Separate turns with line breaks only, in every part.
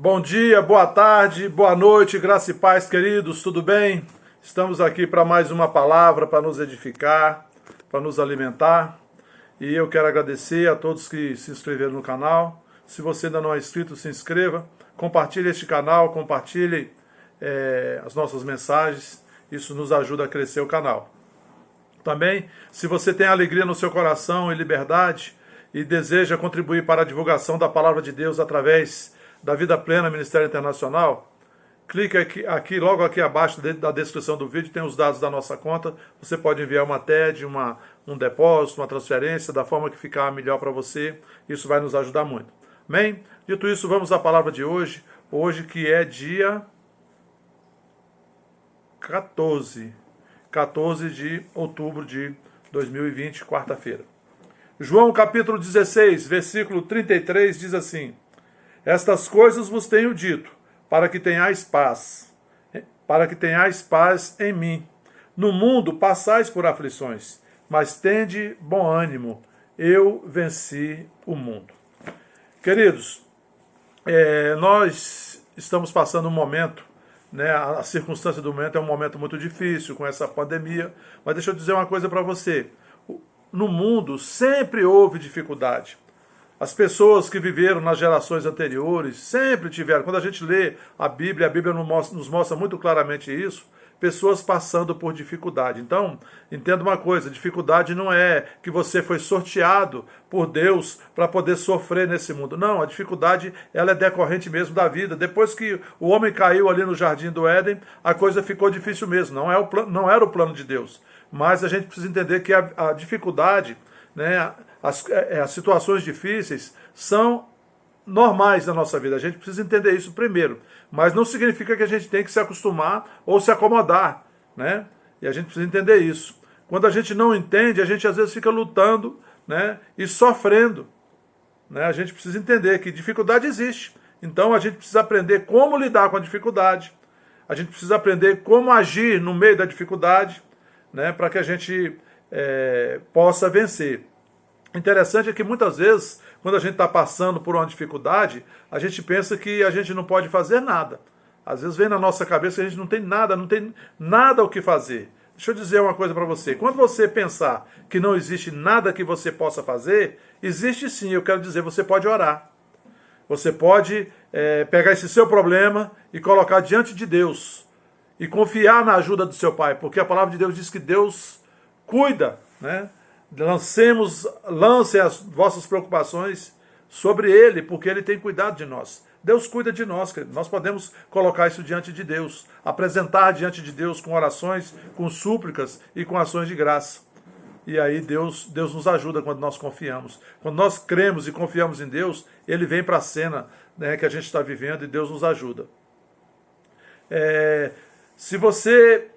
Bom dia, boa tarde, boa noite, graça e paz, queridos, tudo bem? Estamos aqui para mais uma palavra, para nos edificar, para nos alimentar. E eu quero agradecer a todos que se inscreveram no canal. Se você ainda não é inscrito, se inscreva. Compartilhe este canal, compartilhe as nossas mensagens. Isso nos ajuda a crescer o canal. Também, se você tem alegria no seu coração e liberdade e deseja contribuir para a divulgação da Palavra de Deus através da Vida Plena Ministério Internacional, clique aqui, logo aqui abaixo da descrição do vídeo, tem os dados da nossa conta. Você pode enviar uma TED, um depósito, uma transferência, da forma que ficar melhor para você. Isso vai nos ajudar muito. Amém? Dito isso, vamos à palavra de hoje. Hoje que é dia 14 de outubro de 2020, quarta-feira. João capítulo 16, versículo 33 diz assim: Estas coisas vos tenho dito, para que tenhais paz em mim. No mundo passais por aflições, mas tende bom ânimo, eu venci o mundo. Queridos, nós estamos passando um momento, a circunstância do momento é um momento muito difícil com essa pandemia, mas deixa eu dizer uma coisa para você. No mundo sempre houve dificuldade. As pessoas que viveram nas gerações anteriores sempre tiveram. Quando a gente lê a Bíblia nos mostra muito claramente isso, pessoas passando por dificuldade. Então, entenda uma coisa, dificuldade não é que você foi sorteado por Deus para poder sofrer nesse mundo. Não, a dificuldade ela é decorrente mesmo da vida. Depois que o homem caiu ali no jardim do Éden, a coisa ficou difícil mesmo. Não era o plano de Deus. Mas a gente precisa entender que a dificuldade, as situações difíceis são normais na nossa vida. A gente precisa entender isso primeiro. Mas não significa que a gente tem que se acostumar ou se acomodar. E a gente precisa entender isso. Quando a gente não entende, a gente às vezes fica lutando e sofrendo. A gente precisa entender que dificuldade existe. Então a gente precisa aprender como lidar com a dificuldade. A gente precisa aprender como agir no meio da dificuldade, para que a gente possa vencer. Interessante é que muitas vezes, quando a gente está passando por uma dificuldade, a gente pensa que a gente não pode fazer nada. Às vezes vem na nossa cabeça que a gente não tem nada o que fazer. Deixa eu dizer uma coisa para você. Quando você pensar que não existe nada que você possa fazer, existe sim, eu quero dizer, você pode orar. Você pode pegar esse seu problema e colocar diante de Deus. E confiar na ajuda do seu Pai, porque a palavra de Deus diz que Deus cuida, Lancem as vossas preocupações sobre Ele, porque Ele tem cuidado de nós. Deus cuida de nós, querido. Nós podemos colocar isso diante de Deus, apresentar diante de Deus com orações, com súplicas e com ações de graça. E aí Deus nos ajuda quando nós confiamos. Quando nós cremos e confiamos em Deus, Ele vem para a cena que a gente está vivendo e Deus nos ajuda. Se você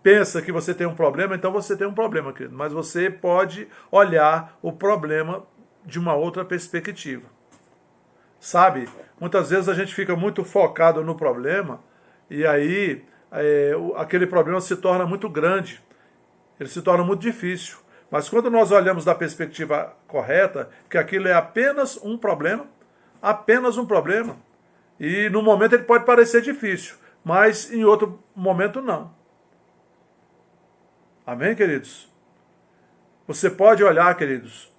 pensa que você tem um problema, então você tem um problema, querido. Mas você pode olhar o problema de uma outra perspectiva. Sabe? Muitas vezes a gente fica muito focado no problema e aí aquele problema se torna muito grande. Ele se torna muito difícil. Mas quando nós olhamos da perspectiva correta, que aquilo é apenas um problema, e no momento ele pode parecer difícil, mas em outro momento não. Amém, queridos? Você pode olhar, queridos,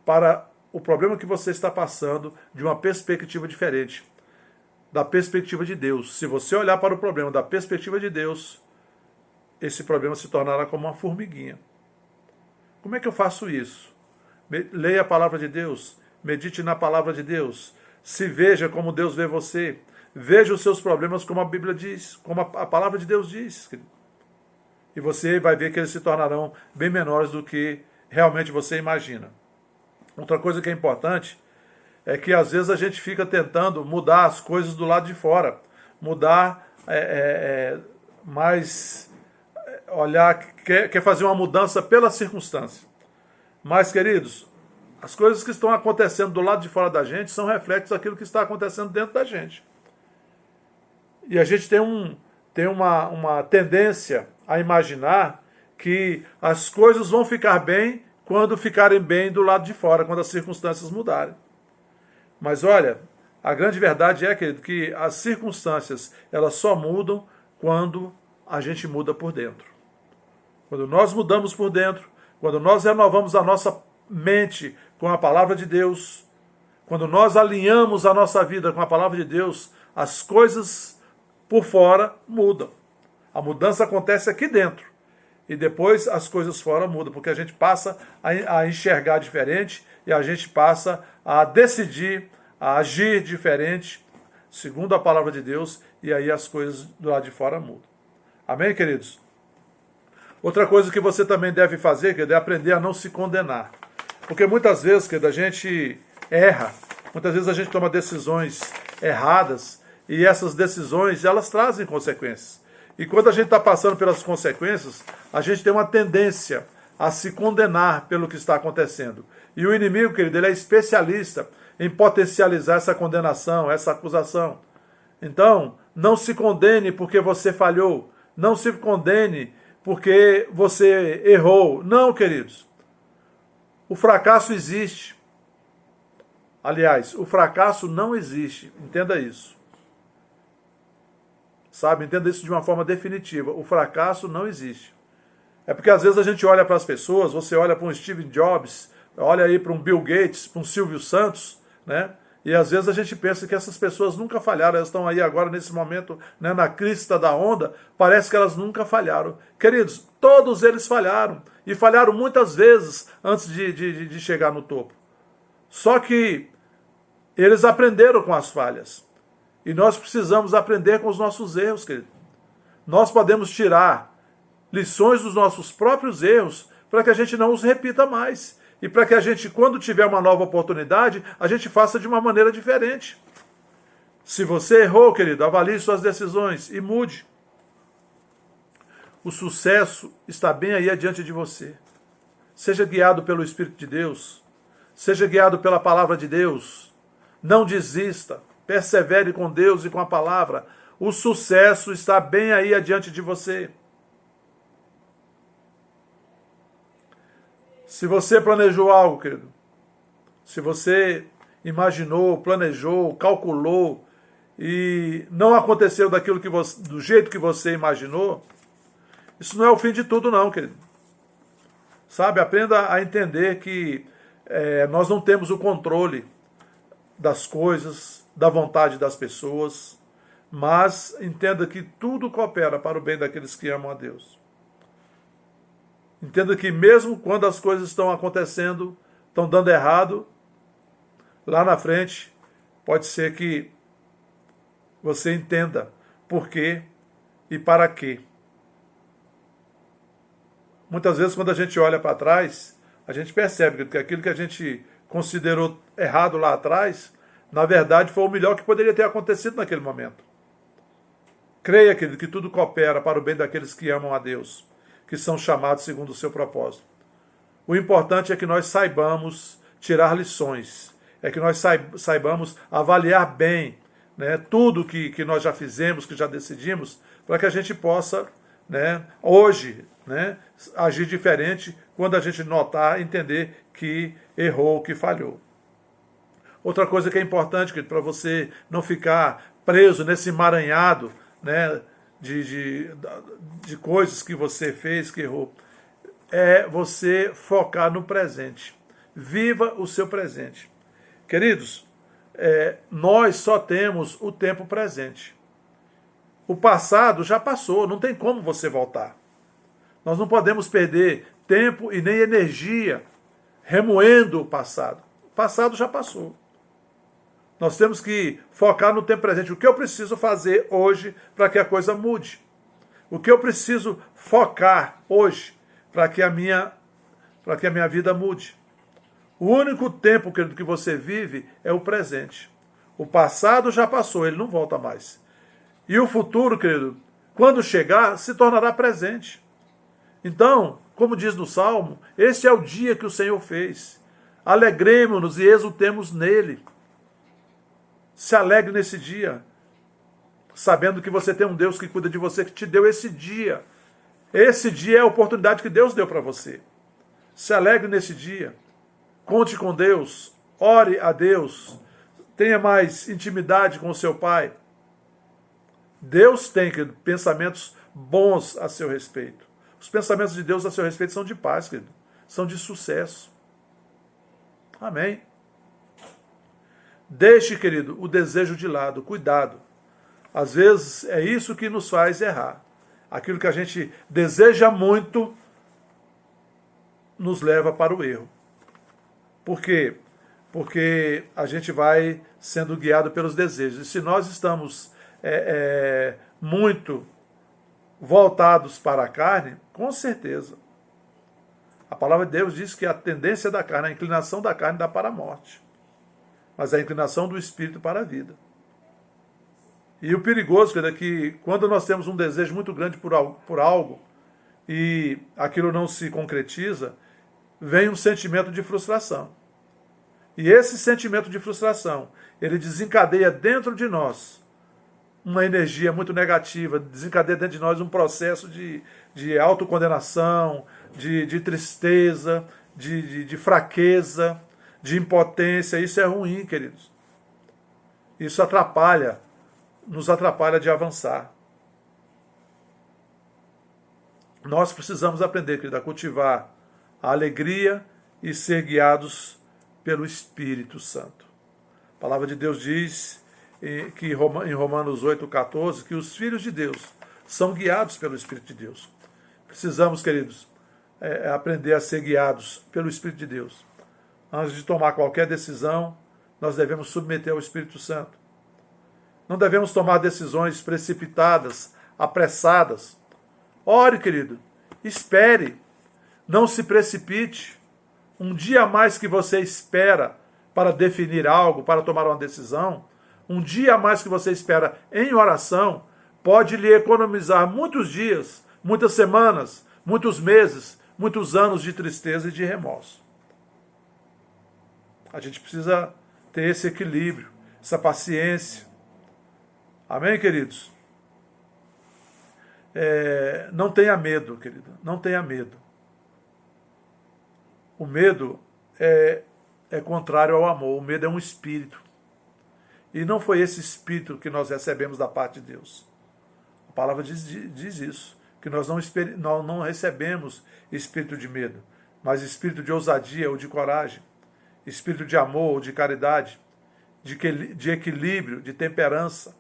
para o problema que você está passando de uma perspectiva diferente, da perspectiva de Deus. Se você olhar para o problema da perspectiva de Deus, esse problema se tornará como uma formiguinha. Como é que eu faço isso? Leia a palavra de Deus, medite na palavra de Deus, se veja como Deus vê você, veja os seus problemas como a Bíblia diz, como a palavra de Deus diz. E você vai ver que eles se tornarão bem menores do que realmente você imagina. Outra coisa que é importante é que às vezes a gente fica tentando mudar as coisas do lado de fora, quer fazer uma mudança pela circunstância. Mas, queridos, as coisas que estão acontecendo do lado de fora da gente são reflexos daquilo que está acontecendo dentro da gente. E a gente tem uma tendência a imaginar que as coisas vão ficar bem quando ficarem bem do lado de fora, quando as circunstâncias mudarem. Mas olha, A grande verdade é, querido, que as circunstâncias, elas só mudam quando a gente muda por dentro. Quando nós mudamos por dentro, quando nós renovamos a nossa mente com a palavra de Deus, quando nós alinhamos a nossa vida com a palavra de Deus, as coisas por fora mudam. A mudança acontece aqui dentro. E depois as coisas fora mudam, porque a gente passa a enxergar diferente e a gente passa a decidir, a agir diferente, segundo a palavra de Deus, e aí as coisas do lado de fora mudam. Amém, queridos? Outra coisa que você também deve fazer, querido, é aprender a não se condenar. Porque muitas vezes, querido, a gente erra, muitas vezes a gente toma decisões erradas, e essas decisões, elas trazem consequências. E quando a gente está passando pelas consequências, a gente tem uma tendência a se condenar pelo que está acontecendo. E o inimigo, querido, ele é especialista em potencializar essa condenação, essa acusação. Então, não se condene porque você falhou. Não se condene porque você errou. Não, queridos. O fracasso existe. Aliás, o fracasso não existe. Entenda isso. Sabe? Entenda isso de uma forma definitiva. O fracasso não existe. É porque às vezes a gente olha para as pessoas, você olha para um Steve Jobs, olha aí para um Bill Gates, para um Silvio Santos, né? E às vezes a gente pensa que essas pessoas nunca falharam, elas estão aí agora nesse momento, né, na crista da onda, parece que elas nunca falharam. Queridos, todos eles falharam, e falharam muitas vezes antes de chegar no topo. Só que eles aprenderam com as falhas. E nós precisamos aprender com os nossos erros, querido. Nós podemos tirar lições dos nossos próprios erros para que a gente não os repita mais. E para que a gente, quando tiver uma nova oportunidade, a gente faça de uma maneira diferente. Se você errou, querido, avalie suas decisões e mude. O sucesso está bem aí adiante de você. Seja guiado pelo Espírito de Deus. Seja guiado pela palavra de Deus. Não desista. Persevere com Deus e com a palavra. O sucesso está bem aí adiante de você. Se você planejou algo, querido, se você imaginou, planejou, calculou e não aconteceu do jeito que você imaginou, isso não é o fim de tudo não, querido. Sabe, aprenda a entender que nós não temos o controle das coisas, da vontade das pessoas, mas entenda que tudo coopera para o bem daqueles que amam a Deus. Entenda que mesmo quando as coisas estão acontecendo, estão dando errado, lá na frente, pode ser que você entenda por quê e para quê. Muitas vezes, quando a gente olha para trás, a gente percebe que aquilo que a gente considerou errado lá atrás, na verdade, foi o melhor que poderia ter acontecido naquele momento. Creia, querido, que tudo coopera para o bem daqueles que amam a Deus, que são chamados segundo o seu propósito. O importante é que nós saibamos tirar lições, é que nós saibamos avaliar bem, né, tudo que nós já fizemos, que já decidimos, para que a gente possa, né, hoje, né, agir diferente quando a gente notar, entender que errou, que falhou. Outra coisa que é importante, para você não ficar preso nesse emaranhado, né, de coisas que você fez, que errou, é você focar no presente. Viva o seu presente. Queridos, nós só temos o tempo presente. O passado já passou, não tem como você voltar. Nós não podemos perder tempo e nem energia remoendo o passado. O passado já passou. Nós temos que focar no tempo presente. O que eu preciso fazer hoje para que a coisa mude? O que eu preciso focar hoje para que a minha vida mude? O único tempo, querido, que você vive é o presente. O passado já passou, ele não volta mais. E o futuro, querido, quando chegar, se tornará presente. Então, como diz no Salmo, este é o dia que o Senhor fez. Alegremos-nos e exultemos nele. Se alegre nesse dia, sabendo que você tem um Deus que cuida de você, que te deu esse dia. Esse dia é a oportunidade que Deus deu para você. Se alegre nesse dia. Conte com Deus. Ore a Deus. tenha mais intimidade com o seu Pai. Deus tem, querido, pensamentos bons a seu respeito. Os pensamentos de Deus a seu respeito são de paz, querido. São de sucesso. Amém. Deixe, querido, o desejo de lado. Cuidado. Às vezes é isso que nos faz errar. Aquilo que a gente deseja muito nos leva para o erro. Por quê? Porque a gente vai sendo guiado pelos desejos. E se nós estamos muito voltados para a carne, com certeza. A palavra de Deus diz que a tendência da carne, a inclinação da carne dá para a morte. Mas a inclinação do espírito para a vida. E o perigoso é que quando nós temos um desejo muito grande por algo e aquilo não se concretiza, vem um sentimento de frustração. E esse sentimento de frustração, ele desencadeia dentro de nós uma energia muito negativa, desencadeia dentro de nós um processo de autocondenação, de tristeza, de fraqueza, de impotência. Isso é ruim, queridos. Isso nos atrapalha de avançar. Nós precisamos aprender, querido, a cultivar a alegria e ser guiados pelo Espírito Santo. A palavra de Deus diz que em Romanos 8,14, que os filhos de Deus são guiados pelo Espírito de Deus. Precisamos, queridos, aprender a ser guiados pelo Espírito de Deus. Antes de tomar qualquer decisão, nós devemos submeter ao Espírito Santo. Não devemos tomar decisões precipitadas, apressadas. Ore, querido, espere, não se precipite. Um dia a mais que você espera para definir algo, para tomar uma decisão, um dia a mais que você espera em oração, pode lhe economizar muitos dias, muitas semanas, muitos meses, muitos anos de tristeza e de remorso. A gente precisa ter esse equilíbrio, essa paciência. Amém, queridos? Não tenha medo, querido. Não tenha medo. O medo é contrário ao amor. O medo é um espírito. E não foi esse espírito que nós recebemos da parte de Deus. A palavra diz isso. Que nós não recebemos espírito de medo, mas espírito de ousadia ou de coragem. Espírito de amor ou de caridade. De equilíbrio, de temperança.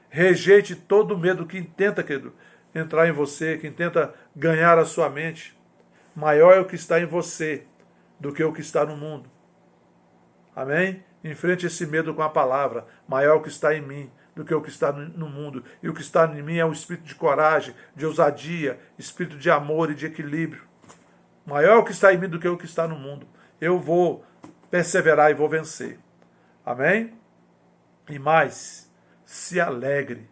Rejeite todo medo que intenta, querido, entrar em você, que intenta ganhar a sua mente. Maior é o que está em você do que o que está no mundo. Amém? Enfrente esse medo com a palavra. Maior é o que está em mim do que o que está no mundo. E o que está em mim é o espírito de coragem, de ousadia, espírito de amor e de equilíbrio. Maior é o que está em mim do que o que está no mundo. Eu vou perseverar e vou vencer. Amém? E mais, se alegre.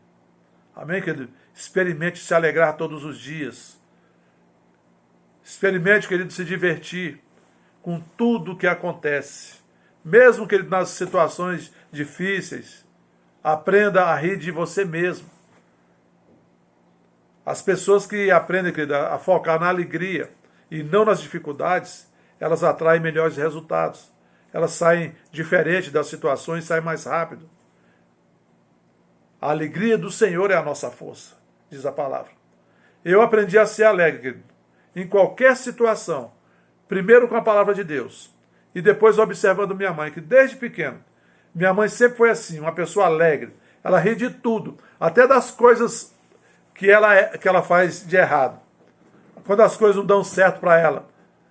Amém, querido? Experimente se alegrar todos os dias. Experimente, querido, se divertir com tudo o que acontece. Mesmo, querido, nas situações difíceis, aprenda a rir de você mesmo. As pessoas que aprendem, querido, a focar na alegria e não nas dificuldades, elas atraem melhores resultados. Elas saem diferente das situações, saem mais rápido. A alegria do Senhor é a nossa força, diz a palavra. Eu aprendi a ser alegre, querido, em qualquer situação. Primeiro com a palavra de Deus. E depois observando minha mãe, que desde pequeno, minha mãe sempre foi assim, uma pessoa alegre. Ela ri de tudo, até das coisas que ela faz de errado. Quando as coisas não dão certo para ela.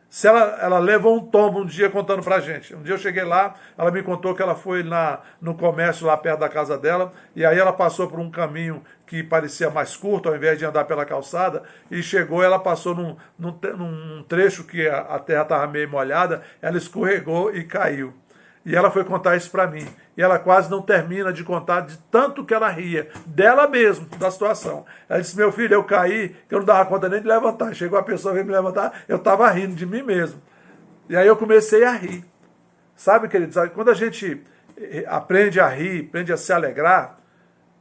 Se ela levou um tombo um dia contando pra gente. Um dia eu cheguei lá, ela me contou que ela foi no comércio lá perto da casa dela, e aí ela passou por um caminho que parecia mais curto, ao invés de andar pela calçada, e chegou, ela passou num trecho que a terra estava meio molhada, ela escorregou e caiu. E ela foi contar isso para mim. E ela quase não termina de contar de tanto que ela ria, dela mesmo, da situação. Ela disse, meu filho, eu caí, que eu não dava conta nem de levantar. Chegou a pessoa veio me levantar, eu estava rindo de mim mesmo. E aí eu comecei a rir. Sabe, queridos, quando a gente aprende a rir, aprende a se alegrar,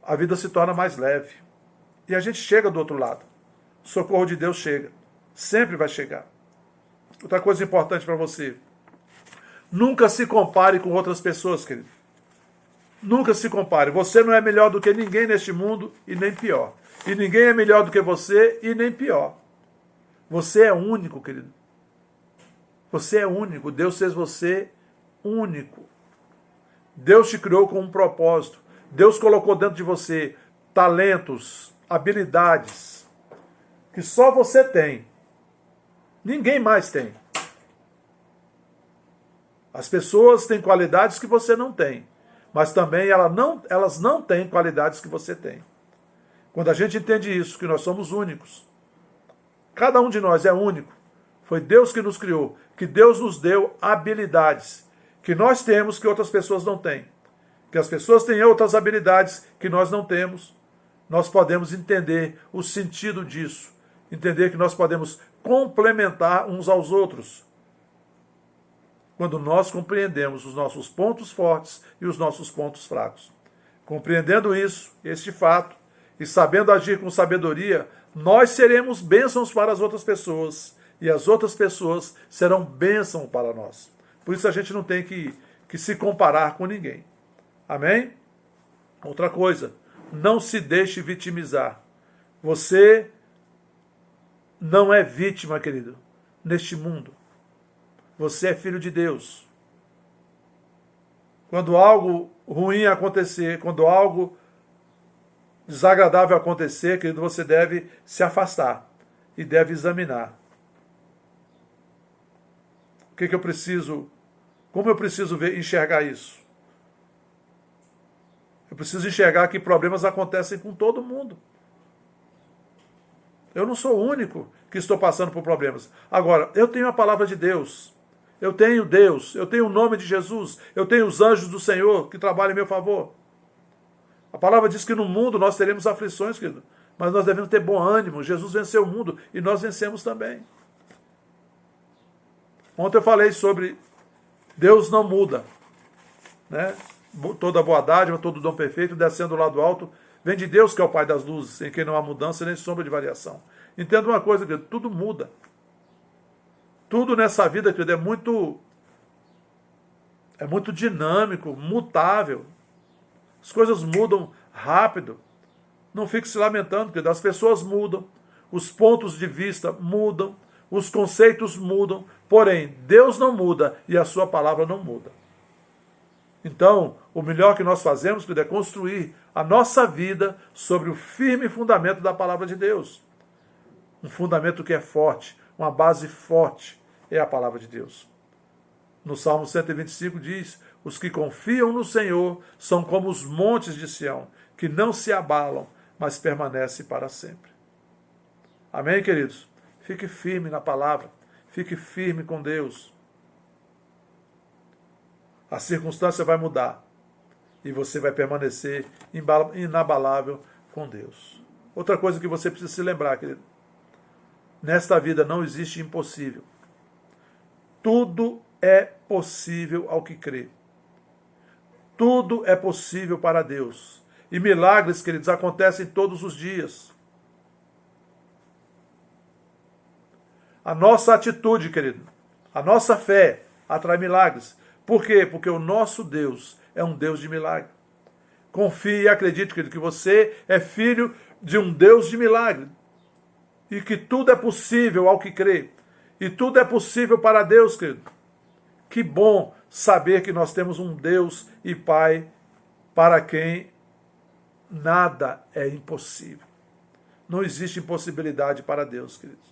a vida se torna mais leve. E a gente chega do outro lado. O socorro de Deus chega. Sempre vai chegar. Outra coisa importante para você. Nunca se compare com outras pessoas, querido. Nunca se compare. Você não é melhor do que ninguém neste mundo e nem pior. E ninguém é melhor do que você e nem pior. Você é único, querido. Você é único. Deus fez você único. Deus te criou com um propósito. Deus colocou dentro de você talentos, habilidades, que só você tem. Ninguém mais tem. As pessoas têm qualidades que você não tem, mas também elas não têm qualidades que você tem. Quando a gente entende isso, que nós somos únicos, cada um de nós é único, foi Deus que nos criou, que Deus nos deu habilidades que nós temos que outras pessoas não têm, que as pessoas têm outras habilidades que nós não temos, nós podemos entender o sentido disso, entender que nós podemos complementar uns aos outros, quando nós compreendemos os nossos pontos fortes e os nossos pontos fracos. Compreendendo isso, este fato, e sabendo agir com sabedoria, nós seremos bênçãos para as outras pessoas, e as outras pessoas serão bênção para nós. Por isso a gente não tem que se comparar com ninguém. Amém? Outra coisa, não se deixe vitimizar. Você não é vítima, querido, neste mundo. Você é filho de Deus. Quando algo ruim acontecer, quando algo desagradável acontecer, querido, você deve se afastar e deve examinar. O que eu preciso, como eu preciso enxergar isso? Eu preciso enxergar que problemas acontecem com todo mundo. Eu não sou o único que estou passando por problemas. Agora, eu tenho a palavra de Deus. Eu tenho Deus, eu tenho o nome de Jesus, eu tenho os anjos do Senhor que trabalham em meu favor. A palavra diz que no mundo nós teremos aflições, querido, mas nós devemos ter bom ânimo. Jesus venceu o mundo e nós vencemos também. Ontem eu falei sobre Deus não muda, né? Toda boa dádiva, todo dom perfeito, descendo do lado alto, vem de Deus, que é o Pai das luzes, em quem não há mudança nem sombra de variação. Entenda uma coisa, querido, tudo muda. Tudo nessa vida, querido, é muito dinâmico, mutável. As coisas mudam rápido. Não fique se lamentando, querido. As pessoas mudam, os pontos de vista mudam, os conceitos mudam, porém, Deus não muda e a sua palavra não muda. Então, o melhor que nós fazemos, querido, é construir a nossa vida sobre o firme fundamento da palavra de Deus. Um fundamento que é forte, uma base forte, é a palavra de Deus. No Salmo 125 diz: os que confiam no Senhor são como os montes de Sião, que não se abalam, mas permanecem para sempre. Amém, queridos? Fique firme na palavra, fique firme com Deus. A circunstância vai mudar e você vai permanecer inabalável com Deus. Outra coisa que você precisa se lembrar, querido: nesta vida não existe impossível. Tudo é possível ao que crê. Tudo é possível para Deus. E milagres, queridos, acontecem todos os dias. A nossa atitude, querido, a nossa fé atrai milagres. Por quê? Porque o nosso Deus é um Deus de milagre. Confie e acredite, querido, que você é filho de um Deus de milagre. E que tudo é possível ao que crê. E tudo é possível para Deus, querido. Que bom saber que nós temos um Deus e Pai para quem nada é impossível. Não existe impossibilidade para Deus, queridos.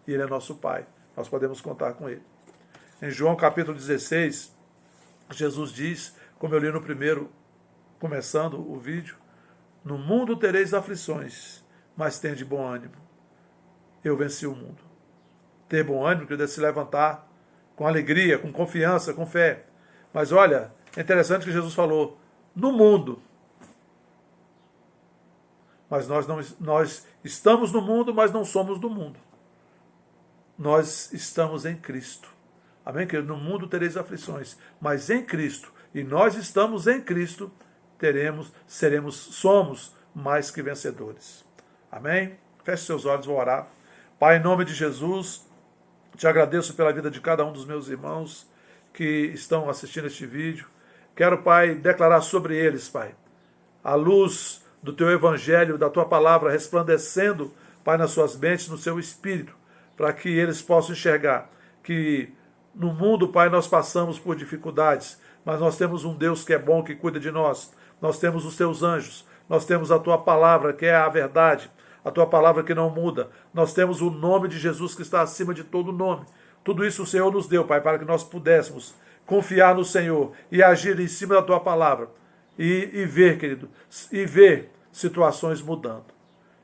E Ele é nosso Pai. Nós podemos contar com Ele. Em João capítulo 16, Jesus diz, como eu li no primeiro, começando o vídeo: no mundo tereis aflições, mas tende bom ânimo. Eu venci o mundo. Ter bom ânimo, querido, é se levantar com alegria, com confiança, com fé. Mas olha, é interessante que Jesus falou, no mundo. Mas nós estamos no mundo, mas não somos do mundo. Nós estamos em Cristo. Amém, querido? No mundo tereis aflições, mas em Cristo, e nós estamos em Cristo, somos mais que vencedores. Amém? Feche seus olhos, vou orar. Pai, em nome de Jesus, te agradeço pela vida de cada um dos meus irmãos que estão assistindo este vídeo. Quero, Pai, declarar sobre eles, Pai, a luz do Teu Evangelho, da Tua Palavra, resplandecendo, Pai, nas suas mentes, no seu espírito, para que eles possam enxergar que no mundo, Pai, nós passamos por dificuldades, mas nós temos um Deus que é bom, que cuida de nós. Nós temos os Teus anjos, nós temos a Tua Palavra, que é a verdade, a Tua Palavra que não muda. Nós temos o nome de Jesus que está acima de todo nome. Tudo isso o Senhor nos deu, Pai, para que nós pudéssemos confiar no Senhor e agir em cima da Tua Palavra. E ver, querido, e ver situações mudando.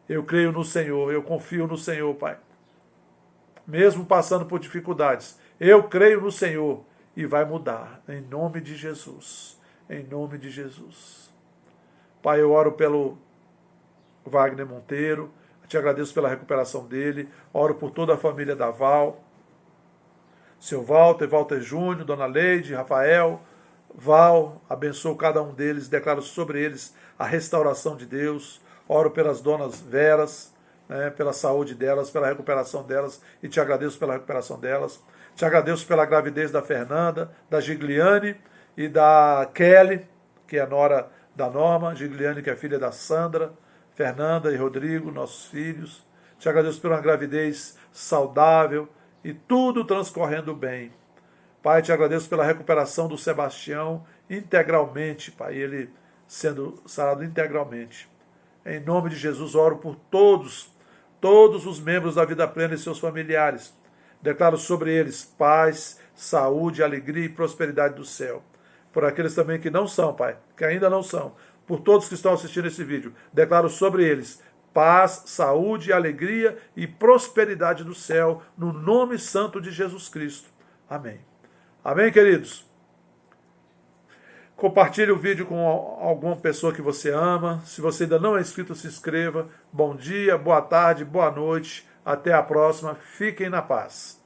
Eu creio no Senhor, eu confio no Senhor, Pai. Mesmo passando por dificuldades, eu creio no Senhor e vai mudar, em nome de Jesus. Em nome de Jesus. Pai, eu oro pelo Wagner Monteiro, te agradeço pela recuperação dele, oro por toda a família da Val, seu Walter, Walter Júnior, Dona Leide, Rafael, Val, abençoo cada um deles, declaro sobre eles a restauração de Deus, oro pelas donas Veras, pela saúde delas, pela recuperação delas, e te agradeço pela recuperação delas. Te agradeço pela gravidez da Fernanda, da Gigliane e da Kelly, que é a nora da Norma, Gigliane, que é filha da Sandra, Fernanda e Rodrigo, nossos filhos. Te agradeço pela gravidez saudável e tudo transcorrendo bem. Pai, te agradeço pela recuperação do Sebastião integralmente, Pai, ele sendo sarado integralmente. Em nome de Jesus, oro por todos os membros da Vida Plena e seus familiares. Declaro sobre eles paz, saúde, alegria e prosperidade do céu. Por aqueles também que não são, Pai, que ainda não são, por todos que estão assistindo esse vídeo, declaro sobre eles paz, saúde, alegria e prosperidade do céu, no nome santo de Jesus Cristo. Amém. Amém, queridos? Compartilhe o vídeo com alguma pessoa que você ama. Se você ainda não é inscrito, se inscreva. Bom dia, boa tarde, boa noite. Até a próxima. Fiquem na paz.